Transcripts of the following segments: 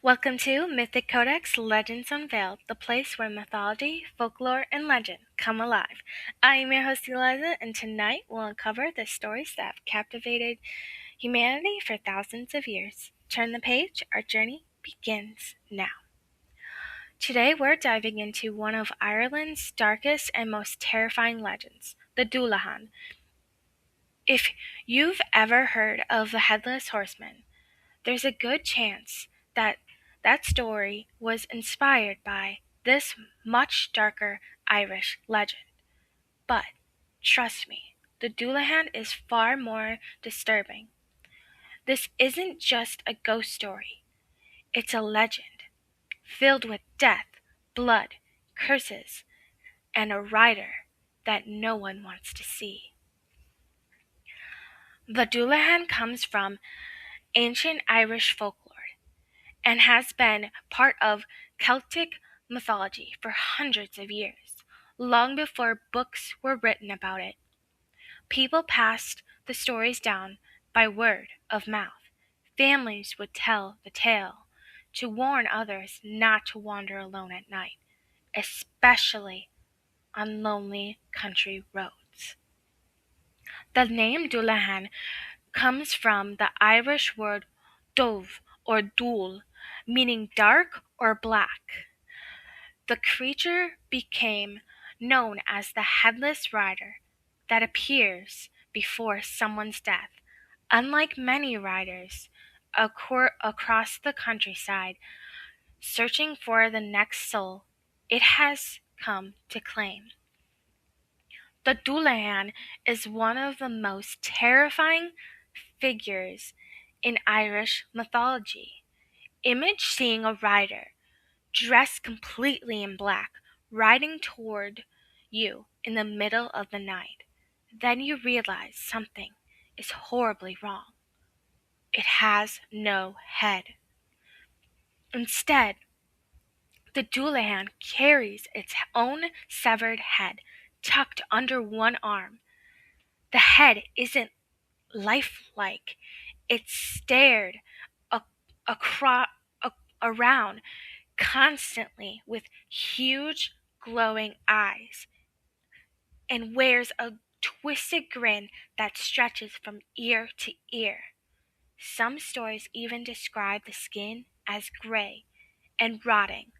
Welcome to Mythic Codex Legends Unveiled, the place where mythology, folklore, and legend come alive. I am your host Eliza, and tonight we'll uncover the stories that have captivated humanity for thousands of years. Turn the page, our journey begins now. Today we're diving into one of Ireland's darkest and most terrifying legends, the Dullahan. If you've ever heard of the Headless Horseman, there's a good chance that that story was inspired by this much darker Irish legend. But trust me, the Dullahan is far more disturbing. This isn't just a ghost story, it's a legend filled with death, blood, curses, and a rider that no one wants to see. The Dullahan comes from ancient Irish folklore and has been part of Celtic mythology for hundreds of years, long before books were written about it. People passed the stories down by word of mouth. Families would tell the tale to warn others not to wander alone at night, especially on lonely country roads. The name Dullahan comes from the Irish word dubh or dul, meaning dark or black. The creature became known as the Headless Rider that appears before someone's death. Unlike many riders across the countryside searching for the next soul it has come to claim. The Dullahan is one of the most terrifying figures in Irish mythology. Image seeing a rider dressed completely in black, riding toward you in the middle of the night. Then you realize something is horribly wrong. It has no head. Instead, the Dullahan carries its own severed head tucked under one arm. The head isn't lifelike. It stared across, around constantly with huge glowing eyes and wears a twisted grin that stretches from ear to ear. Some stories even describe the skin as gray and rotting,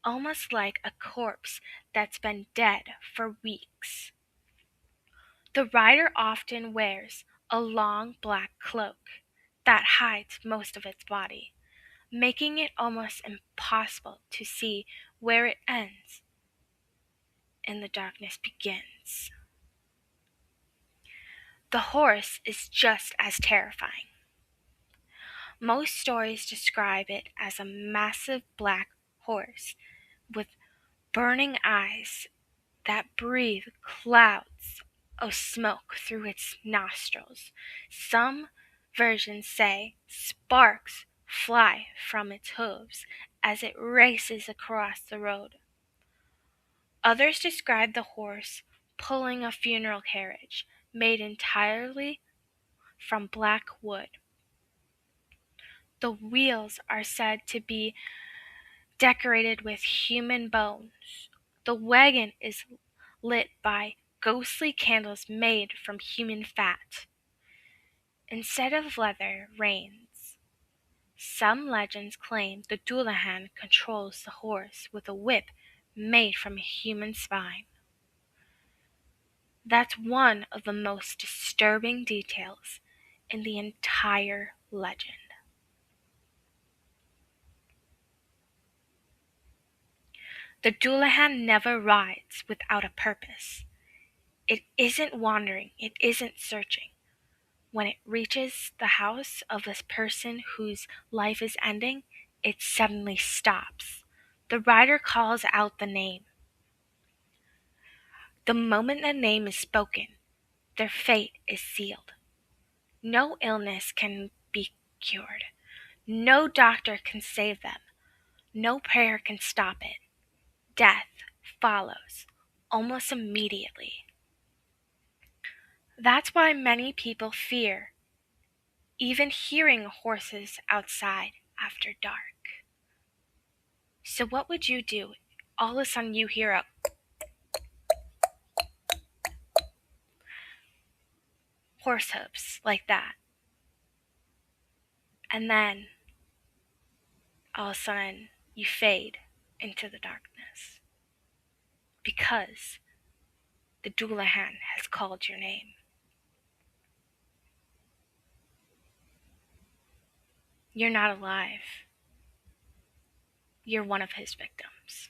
almost like a corpse that's been dead for weeks. The rider often wears a long black cloak that hides most of its body, making it almost impossible to see where it ends and the darkness begins. The horse is just as terrifying. Most stories describe it as a massive black horse with burning eyes that breathe clouds of smoke through its nostrils. Some versions say sparks fly from its hooves as it races across the road. Others describe the horse pulling a funeral carriage made entirely from black wood. The wheels are said to be decorated with human bones. The wagon is lit by ghostly candles made from human fat. Instead of leather reins, some legends claim the Dullahan controls the horse with a whip made from a human spine. That's one of the most disturbing details in the entire legend. The Dullahan never rides without a purpose. It isn't wandering, it isn't searching. When it reaches the house of this person whose life is ending, it suddenly stops. The rider calls out the name. The moment the name is spoken, their fate is sealed. No illness can be cured. No doctor can save them. No prayer can stop it. Death follows almost immediately. That's why many people fear even hearing horses outside after dark. So what would you do? All of a sudden you hear a horse hooves like that. And then all of a sudden you fade into the darkness. Because the Dullahan has called your name. You're not alive. You're one of his victims.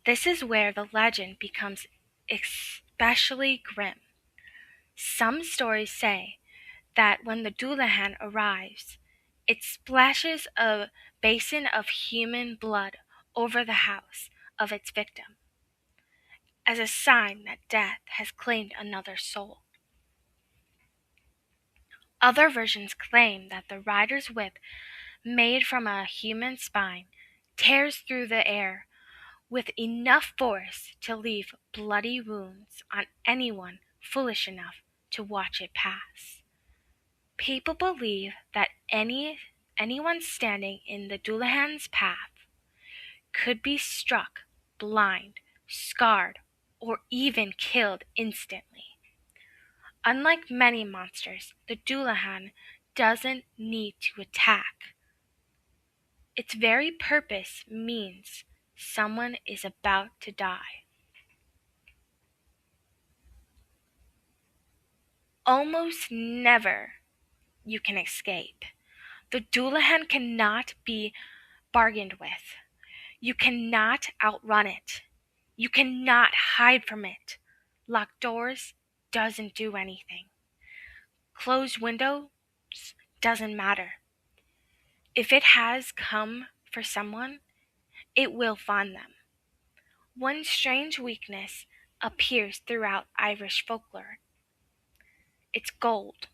This is where the legend becomes especially grim. Some stories say that when the Dullahan arrives, it splashes a basin of human blood over the house of its victim, as a sign that death has claimed another soul. Other versions claim that the rider's whip, made from a human spine, tears through the air with enough force to leave bloody wounds on anyone foolish enough to watch it pass. People believe that anyone standing in the Dullahan's path could be struck blind, scarred, or even killed instantly. Unlike many monsters, the Dullahan doesn't need to attack. Its very purpose means someone is about to die. Almost never you can escape. The Dullahan cannot be bargained with. You cannot outrun it. You cannot hide from it. Locked doors doesn't do anything. Closed windows doesn't matter. If it has come for someone, it will find them. One strange weakness appears throughout Irish folklore. It's gold.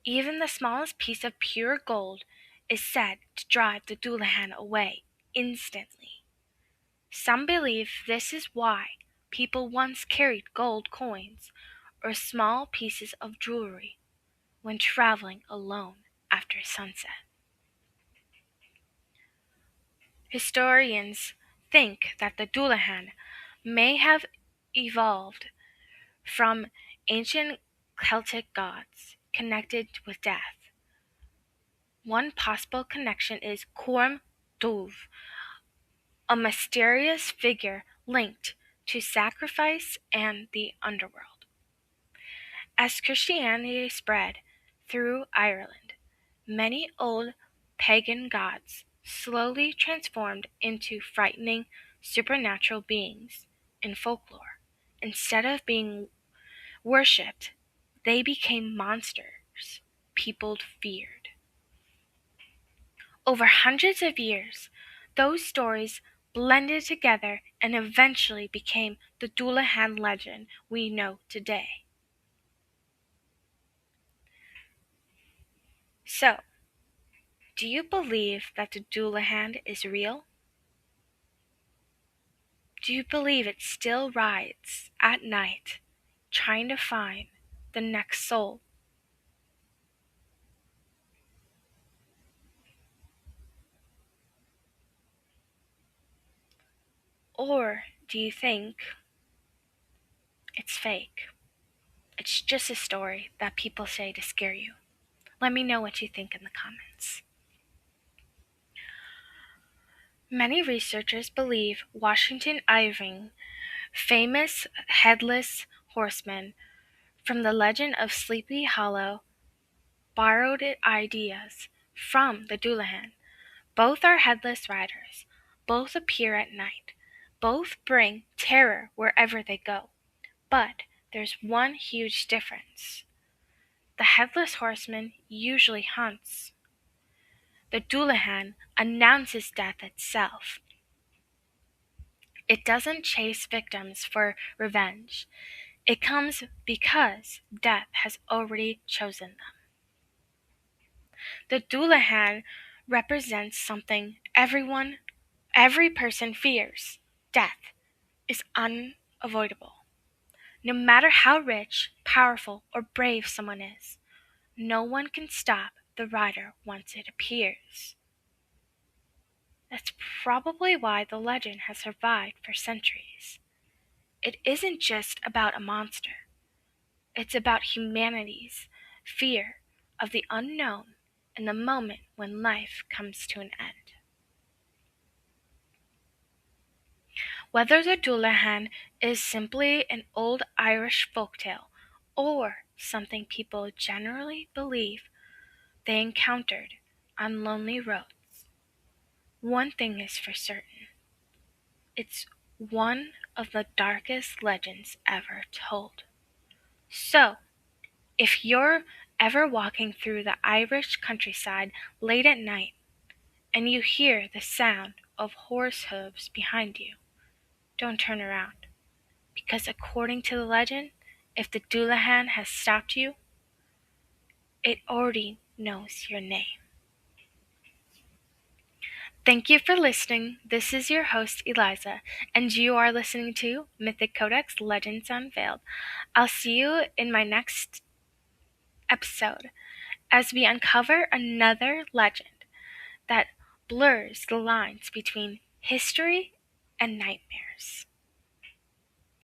Even the smallest piece of pure gold is said to drive the Dullahan away instantly. Some believe this is why people once carried gold coins or small pieces of jewelry when traveling alone after sunset. Historians think that the Dullahan may have evolved from ancient Celtic gods connected with death. One possible connection is Corm Dubh, a mysterious figure linked to sacrifice and the underworld. As Christianity spread through Ireland, many old pagan gods slowly transformed into frightening supernatural beings in folklore. Instead of being worshipped, they became monsters people feared. Over hundreds of years, those stories blended together and eventually became the Dullahan legend we know today. So, do you believe that the Dullahan is real? Do you believe it still rides at night, trying to find the next soul? Or do you think it's fake? It's just a story that people say to scare you. Let me know what you think in the comments. Many researchers believe Washington Irving, famous Headless Horseman from the legend of Sleepy Hollow, borrowed ideas from the Dullahan. Both are headless riders. Both appear at night. Both bring terror wherever they go. But there's one huge difference. The Headless Horseman usually hunts. The Dullahan announces death itself. It doesn't chase victims for revenge. It comes because death has already chosen them. The Dullahan represents something every person fears. Death is unavoidable. No matter how rich, powerful, or brave someone is, No one can stop the rider once it appears. That's probably why the legend has survived for centuries. It isn't just about a monster. It's about humanity's fear of the unknown and the moment when life comes to an end. Whether the Dullahan is simply an old Irish folktale or something people generally believe they encountered on lonely roads, one thing is for certain. It's one of the darkest legends ever told. So, if you're ever walking through the Irish countryside late at night and you hear the sound of horse hooves behind you, don't turn around. Because according to the legend, if the Dullahan has stopped you, it already knows your name. Thank you for listening. This is your host, Eliza, and you are listening to Mythic Codex Legends Unveiled. I'll see you in my next episode as we uncover another legend that blurs the lines between history and nightmares.